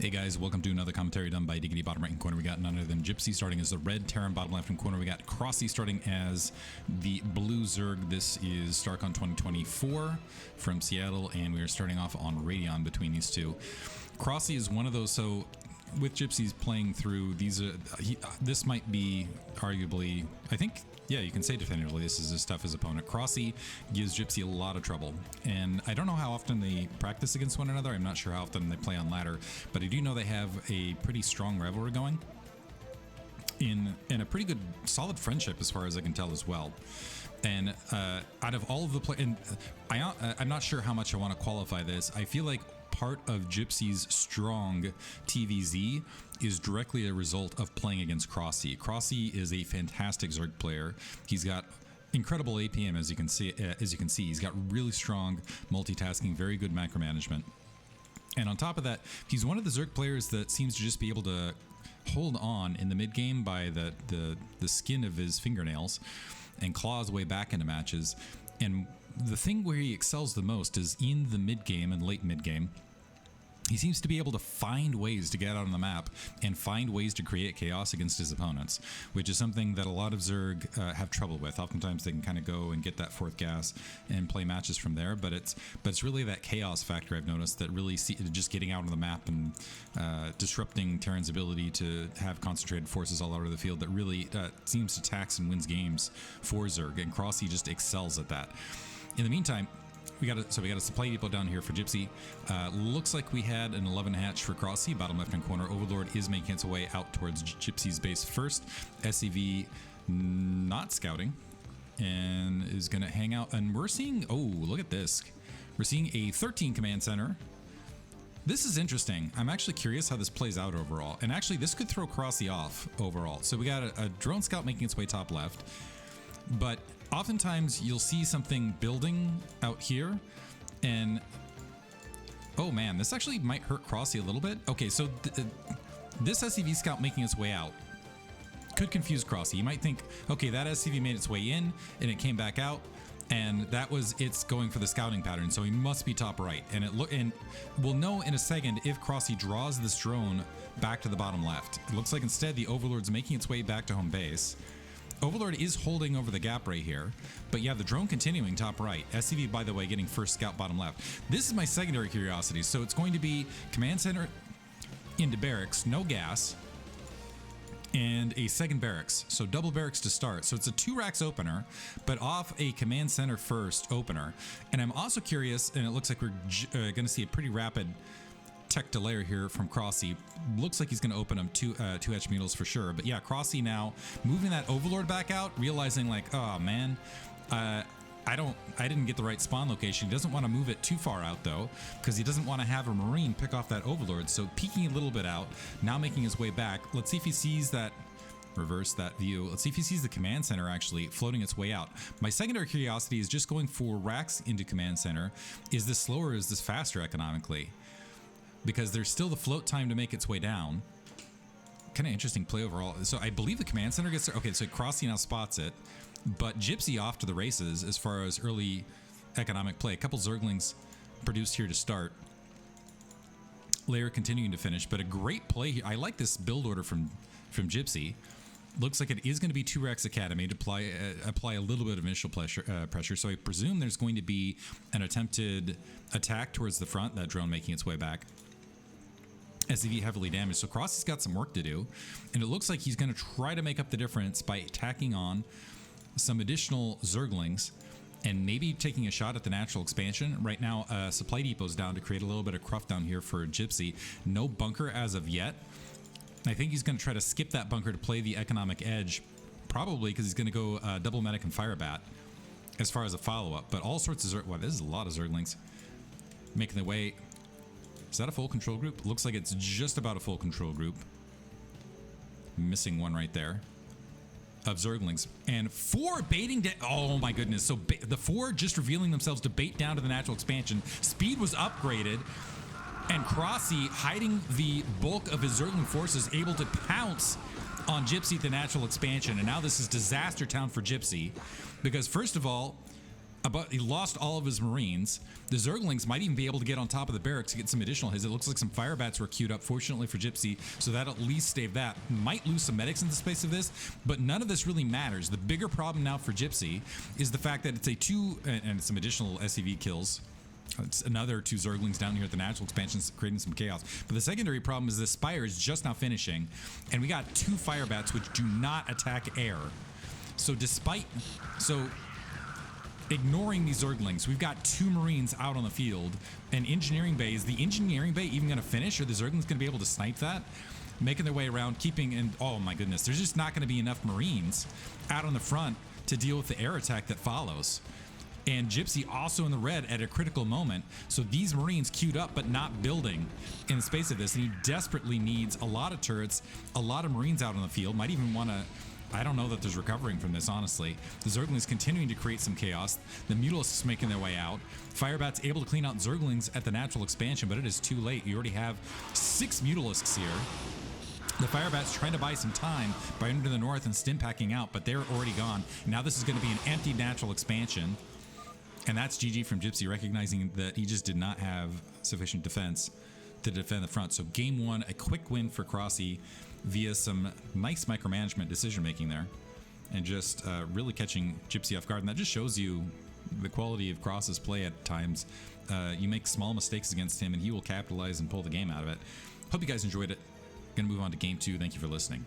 Hey guys, welcome to another commentary done by Diggity. Bottom right hand corner, we got none other than Gypsy starting as the red Terran. Bottom left hand corner, we got Crossie starting as the blue Zerg. This is Starcon 2024 from Seattle, and we are starting off on Radeon between these two. Crossie is one of those, so with Gypsy's playing through, this might be arguably, I think, yeah, you can say definitively this is his toughest opponent. Crossie gives Gypsy a lot of trouble, and I don't know how often they practice against one another. I'm not sure how often they play on ladder, but I do know they have a pretty strong rivalry going in a pretty good, solid friendship as far as I can tell as well. And out of all of the and I'm not sure how much I want to qualify this. I feel like part of Gypsy's strong TVZ is directly a result of playing against Crossie. Crossie is a fantastic Zerg player. He's got incredible APM, as you can see. He's got really strong multitasking, very good macro management. And on top of that, he's one of the Zerg players that seems to just be able to hold on in the mid game by the skin of his fingernails and claw his way back into matches. And the thing where he excels the most is in the mid game and late mid game. He seems to be able to find ways to get out on the map and find ways to create chaos against his opponents, which is something that a lot of Zerg have trouble with. Oftentimes they can kind of go and get that fourth gas and play matches from there, but it's really that chaos factor I've noticed that really just getting out on the map and disrupting Terran's ability to have concentrated forces all over the field that really seems to tax and wins games for Zerg, and Crossie just excels at that. In the meantime, we got a supply depot down here for Gypsy. Looks like we had an 11 hatch for Crossie. Bottom left hand corner, Overlord is making its way out towards Gypsy's base first. SCV not scouting and is going to hang out. And we're seeing, oh, look at this. We're seeing a 13 command center. This is interesting. I'm actually curious how this plays out overall. And actually, this could throw Crossie off overall. So we got a drone scout making its way top left. But oftentimes you'll see something building out here, and oh man, this actually might hurt Crossie a little bit. Okay, so this SCV scout making its way out could confuse Crossie. You might think, okay, that SCV made its way in and it came back out, and that was it's going for the scouting pattern, so he must be top right. And we'll know in a second if Crossie draws this drone back to the bottom left. It looks like instead the Overlord's making its way back to home base. Overlord is holding over the gap right here, but yeah, the drone continuing top right. SCV, by the way, getting first scout bottom left. This is my secondary curiosity. So it's going to be command center into barracks, no gas, and a second barracks. So double barracks to start. So it's a 2 racks opener, but off a command center first opener. And I'm also curious, and it looks like we're going to see a pretty rapid tech to layer here from Crossie. Looks like he's going to open them two hatch mules for sure. But yeah, Crossie now moving that Overlord back out, realizing like, oh man, I didn't get the right spawn location. He doesn't want to move it too far out though, because he doesn't want to have a Marine pick off that Overlord. So peeking a little bit out, now making his way back. Let's see if he sees that. Reverse that view. Let's see if he sees the command center actually floating its way out. My secondary curiosity is just going for racks into command center. Is this slower or is this faster economically? Because there's still the float time to make its way down. Kind of interesting play overall. So I believe the command center gets there. Okay, so Crossie now spots it, but Gypsy off to the races as far as early economic play. A couple Zerglings produced here to start. Layer continuing to finish, but a great play here. I like this build order from Gypsy. Looks like it is going to be 2 racks Academy to apply a little bit of initial pressure. So I presume there's going to be an attempted attack towards the front, that drone making its way back. SCV heavily damaged, so Crossie's got some work to do, and it looks like he's going to try to make up the difference by tacking on some additional Zerglings and maybe taking a shot at the natural expansion. Right now, supply depot's down to create a little bit of cruft down here for Gypsy. No bunker as of yet. I think he's going to try to skip that bunker to play the economic edge, probably because he's going to go double medic and fire bat as far as a follow-up. But all sorts of wow, this is a lot of Zerglings making their way. Is that a full control group? Looks like it's just about a full control group. Missing one right there of Zerglings. And 4 baiting down. Oh my goodness. So the 4 just revealing themselves to bait down to the natural expansion. Speed was upgraded. And Crossie, hiding the bulk of his Zergling forces, able to pounce on Gypsy at the natural expansion. And now this is disaster town for Gypsy. Because first of all, But he lost all of his Marines. The Zerglings might even be able to get on top of the barracks to get some additional hits. It looks like some fire bats were queued up, fortunately for Gypsy, so that at least saved that. Might lose some medics in the space of this, but none of this really matters. The bigger problem now for Gypsy is the fact that it's a 2 and some additional SCV kills. It's another 2 Zerglings down here at the natural expansion, creating some chaos. But the secondary problem is the Spire is just now finishing, and we got 2 fire bats which do not attack air. So ignoring these Zerglings, we've got 2 Marines out on the field, and Engineering Bay. Is the Engineering Bay even going to finish, or the Zerglings going to be able to snipe that? Making their way around, and oh my goodness, there's just not going to be enough Marines out on the front to deal with the air attack that follows. And Gypsy also in the red at a critical moment, so these Marines queued up but not building in the space of this, and he desperately needs a lot of turrets, a lot of Marines out on the field. Might even want to, I don't know that there's recovering from this, honestly. The Zerglings continuing to create some chaos. The Mutalisks making their way out. Firebat's able to clean out Zerglings at the natural expansion, but it is too late. You already have 6 Mutalisks here. The Firebat's trying to buy some time by into the north and stim packing out, but they're already gone. Now this is going to be an empty natural expansion. And that's GG from Gypsy, recognizing that he just did not have sufficient defense to defend the front. So game 1, a quick win for Crossie via some nice micromanagement decision making there, and just really catching Gypsy off guard. And that just shows you the quality of Cross's play at times. You make small mistakes against him and he will capitalize and pull the game out of it. Hope you guys enjoyed it. Gonna move on to game 2. Thank you for listening.